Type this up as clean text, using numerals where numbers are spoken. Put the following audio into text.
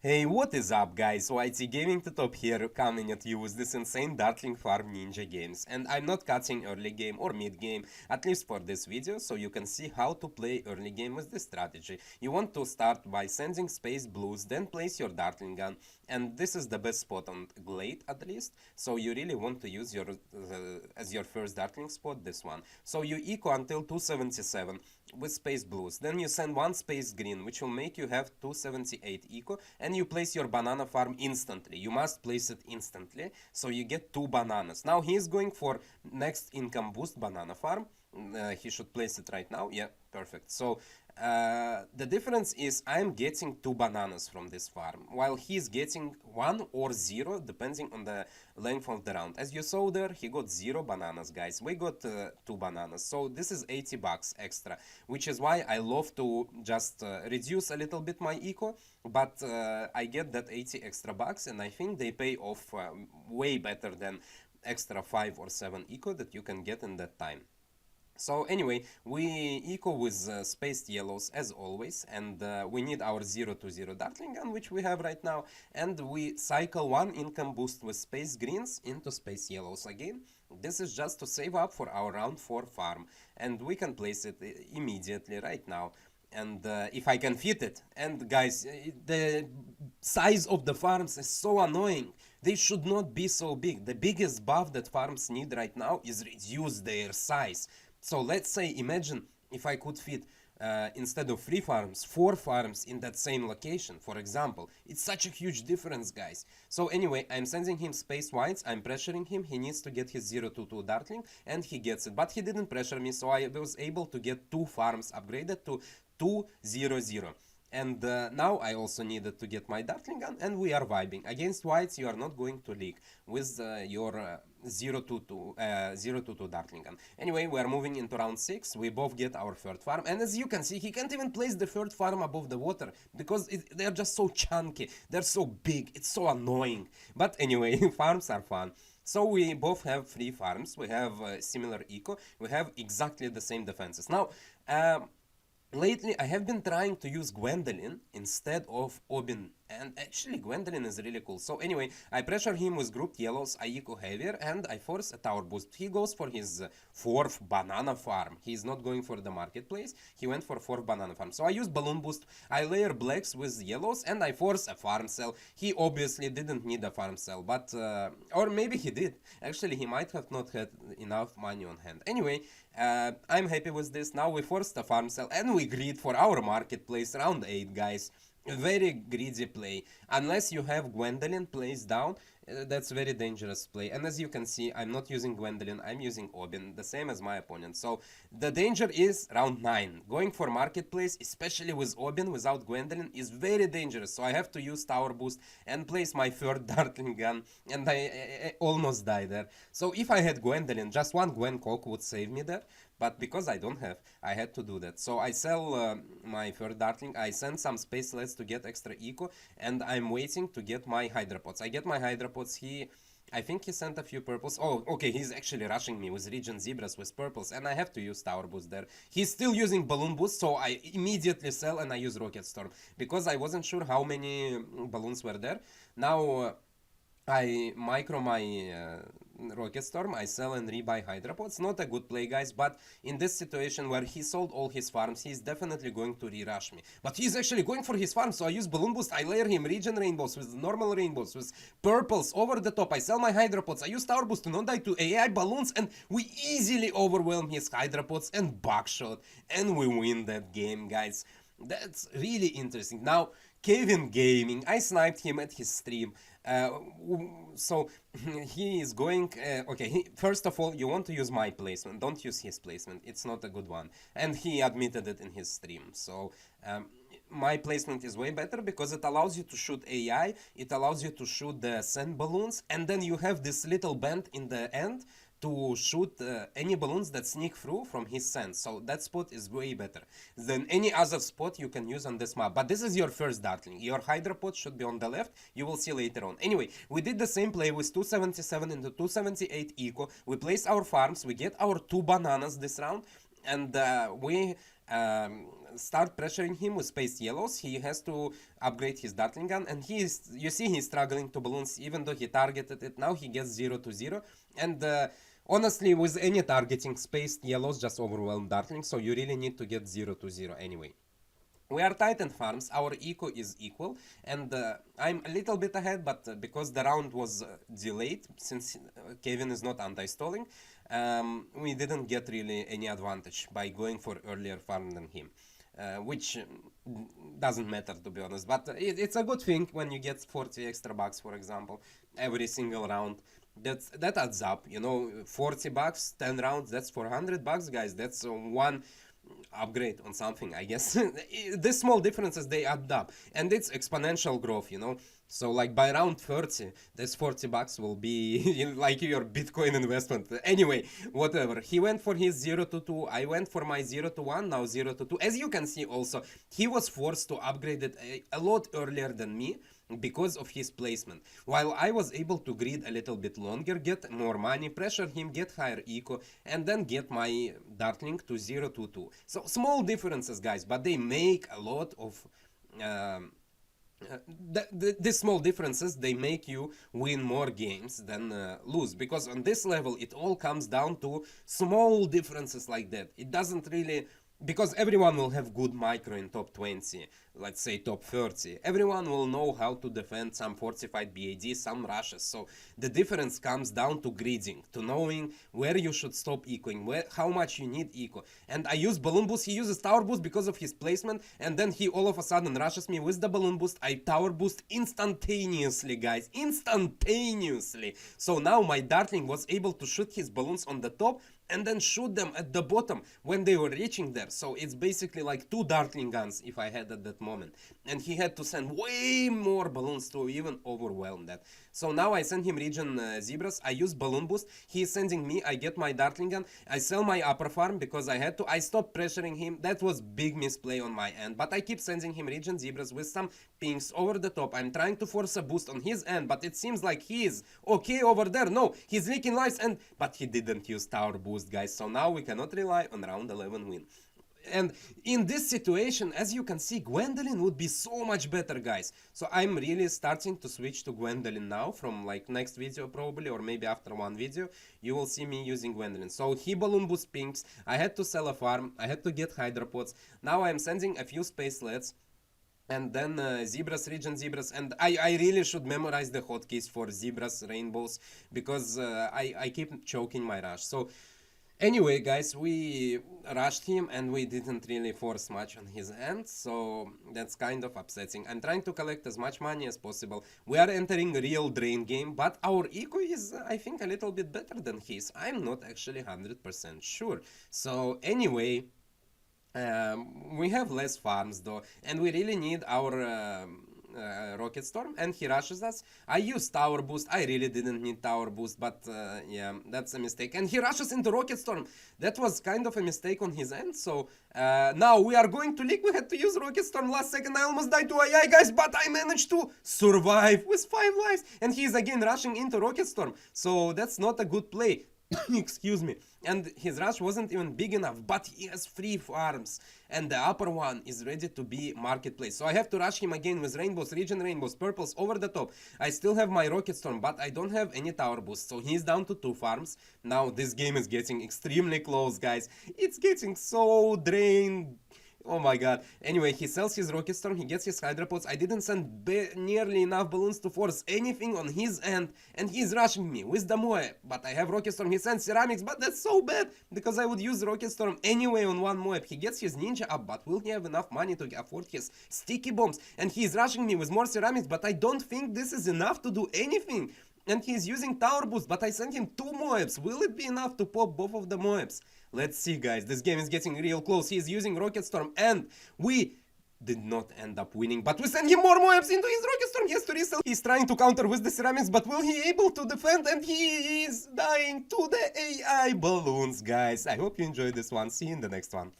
Hey, what is up guys? YT Gaming here coming at you with this insane Dartling Farm Ninja games. And I'm not cutting early game or mid game, at least for this video, so you can see how to play early game with this strategy. You want to start by sending space blues, then place your Dartling gun, and this is the best spot on Glade at least, so you really want to use your as your first Dartling spot, this one. So you eco until 277 with space blues, then you send one space green, which will make you have 278 eco, and you place your banana farm instantly. You must place it instantly, so you get 2 bananas. Now he is going for next income boost banana farm. He should place it right now. Yeah, perfect. So the difference is I'm getting 2 bananas from this farm, while he's getting 1 or 0, depending on the length of the round. As you saw there, he got 0 bananas, guys. We got 2 bananas. So this is 80 bucks extra, which is why I love to just reduce a little bit my eco, but I get that 80 extra bucks, and I think they pay off way better than extra 5 or 7 eco that you can get in that time. So anyway, we eco with spaced yellows as always, and we need our 0 to 0 Dartling gun, which we have right now, and we cycle one income boost with space greens into space yellows again. This is just to save up for our round 4 farm, and we can place it immediately right now. And if I can fit it, and guys, the size of the farms is so annoying. They should not be so big. The biggest buff that farms need right now is reduce their size. So let's say, imagine if I could fit instead of 3 farms, 4 farms in that same location, for example. It's such a huge difference, guys. So anyway, I'm sending him space whites, I'm pressuring him, he needs to get his 0 to 2 Dartling, and he gets it. But he didn't pressure me, so I was able to get 2 farms upgraded to 2-0-0. And now I also needed to get my Dartling gun, and we are vibing. Against whites, you are not going to leak with your 0 to 2 Dartling gun. Anyway, we are moving into round 6. We both get our third farm, and as you can see, he can't even place the third farm above the water because they're just so chunky. They're so big. It's so annoying. But anyway, farms are fun. So we both have 3 farms. We have similar eco. We have exactly the same defenses. Now, lately, I have been trying to use Gwendolyn instead of Obin, and actually Gwendolyn is really cool. So anyway, I pressure him with grouped yellows, I eco heavier, and I force a tower boost. He goes for his 4th banana farm. He's not going for the marketplace, he went for 4th banana farm. So I use balloon boost, I layer blacks with yellows, and I force a farm cell. He obviously didn't need a farm cell, but, or maybe he did. Actually, he might have not had enough money on hand. Anyway, I'm happy with this. Now we forced a farm cell, and we greed for our marketplace round 8, guys. Very greedy play. Unless you have Gwendolyn plays down, that's very dangerous play. And as you can see, I'm not using Gwendolyn, I'm using Obin, the same as my opponent. So the danger is round 9. Going for marketplace, especially with Obin without Gwendolyn, is very dangerous. So I have to use tower boost and place my third Dartling gun, and I almost die there. So if I had Gwendolyn, just one Gwen Cock would save me there. But because I don't have, I had to do that. So I sell my third Dartling, I send some spacelets to get extra eco, and I'm waiting to get my Hydropods. I get my Hydropods, I think he sent a few purples. Oh, okay, he's actually rushing me with Regen Zebras with purples, and I have to use Tower Boost there. He's still using Balloon Boost, so I immediately sell and I use Rocket Storm, because I wasn't sure how many balloons were there. Now, I micro my Rocket Storm, I sell and rebuy Hydropods. Not a good play, guys, but in this situation where he sold all his farms, he's definitely going to re-rush me. But he's actually going for his farm, so I use Balloon Boost, I layer him Regen Rainbows with normal rainbows, with purples over the top, I sell my Hydropods, I use Tower Boost to not die to AI balloons, and we easily overwhelm his Hydropods and Buckshot, and we win that game, guys. That's really interesting. Now, Kevin Gaming, I sniped him at his stream. So he is going. Okay, first of all, you want to use my placement. Don't use his placement. It's not a good one. And he admitted it in his stream. So my placement is way better because it allows you to shoot AI. It allows you to shoot the sand balloons, and then you have this little bend in the end to shoot any balloons that sneak through from his sense. So that spot is way better than any other spot you can use on this map. But this is your first Dartling. Your Hydropod should be on the left. You will see later on. Anyway, we did the same play with 277 into 278 eco. We place our farms. We get our 2 bananas this round. And we start pressuring him with spaced yellows. He has to upgrade his Dartling gun, and you see he's struggling to balloons even though he targeted it. Now he gets 0 to 0, and honestly, with any targeting, spaced yellows just overwhelm Dartling, so you really need to get 0 to 0 anyway. We are tight in farms, our eco is equal, and I'm a little bit ahead, but because the round was delayed, since Kevin is not anti-stalling, we didn't get really any advantage by going for earlier farm than him. Which doesn't matter, to be honest, but it's a good thing when you get 40 extra bucks, for example, every single round. That adds up, you know. 40 bucks, 10 rounds, that's 400 bucks, guys. That's one upgrade on something, I guess. These small differences, they add up, and it's exponential growth, you know. So like by round 30, this 40 bucks will be like your Bitcoin investment. Anyway, whatever. He went for his 0 to 2, I went for my 0 to 1, now 0 to 2. As you can see also, he was forced to upgrade it a lot earlier than me because of his placement. While I was able to greed a little bit longer, get more money, pressure him, get higher eco, and then get my Dartling to 0 to 2. So small differences, guys, but they make a lot of... these small differences, they make you win more games than lose, because on this level it all comes down to small differences like that. It doesn't really, because everyone will have good micro in top 20, let's say top 30. Everyone will know how to defend some fortified BAD, some rushes. So the difference comes down to greeding, to knowing where you should stop ecoing, how much you need eco. And I use balloon boost, he uses tower boost because of his placement, and then he all of a sudden rushes me with the balloon boost. I tower boost instantaneously, guys, instantaneously. So now my Dartling was able to shoot his balloons on the top and then shoot them at the bottom when they were reaching there. So it's basically like 2 Dartling guns if I had at that moment. And he had to send way more balloons to even overwhelm that. So now I send him region zebras, I use balloon boost, he is sending me, I get my Dartling gun, I sell my upper farm because I had to, I stopped pressuring him. That was big misplay on my end, but I keep sending him region zebras with some pings over the top. I'm trying to force a boost on his end, but it seems like he is okay over there. No, he's leaking lives, and but he didn't use tower boost, guys. So now we cannot rely on round 11 win. And in this situation, as you can see, Gwendolyn would be so much better, guys. So I'm really starting to switch to Gwendolyn now, from like next video probably, or maybe after one video, you will see me using Gwendolyn. So he balloon boost pinks, I had to sell a farm, I had to get hydropods. Now I'm sending a few spacelets, and then zebras, region zebras, and I really should memorize the hotkeys for zebras, rainbows, because I keep choking my rush. So anyway, guys, we rushed him and we didn't really force much on his end, so that's kind of upsetting. I'm trying to collect as much money as possible. We are entering a real drain game, but our eco is, I think, a little bit better than his. I'm not actually 100% sure. So anyway, we have less farms though, and we really need our rocket storm, and he rushes us. I used tower boost, I really didn't need tower boost, but yeah, that's a mistake. And he rushes into rocket storm. That was kind of a mistake on his end. So now we are going to leak. We had to use rocket storm last second. I almost died to AI, guys, but I managed to survive with 5 lives, and he is again rushing into rocket storm. So that's not a good play. Excuse me. And his rush wasn't even big enough, but he has 3 farms, and the upper one is ready to be marketplace. So I have to rush him again with rainbows, region rainbows, purples over the top. I still have my rocket storm, but I don't have any tower boost, so he's down to 2 farms. Now this game is getting extremely close, guys. It's getting so drained. Oh my god. Anyway, he sells his rocket storm, he gets his hydropods. I didn't send nearly enough balloons to force anything on his end, and he's rushing me with the Moab. But I have rocket storm, he sends ceramics, but that's so bad, because I would use rocket storm anyway on one Moab. He gets his ninja up, but will he have enough money to afford his sticky bombs? And he's rushing me with more ceramics, but I don't think this is enough to do anything. And he's using tower boost, but I sent him 2 Moabs. Will it be enough to pop both of the Moabs? Let's see, guys. This game is getting real close. He is using rocket storm, and we did not end up winning, but we sent him more Moabs into his rocket storm. He has to resell. He's trying to counter with the ceramics, but will he able to defend? And he is dying to the AI balloons, guys. I hope you enjoyed this one. See you in the next one.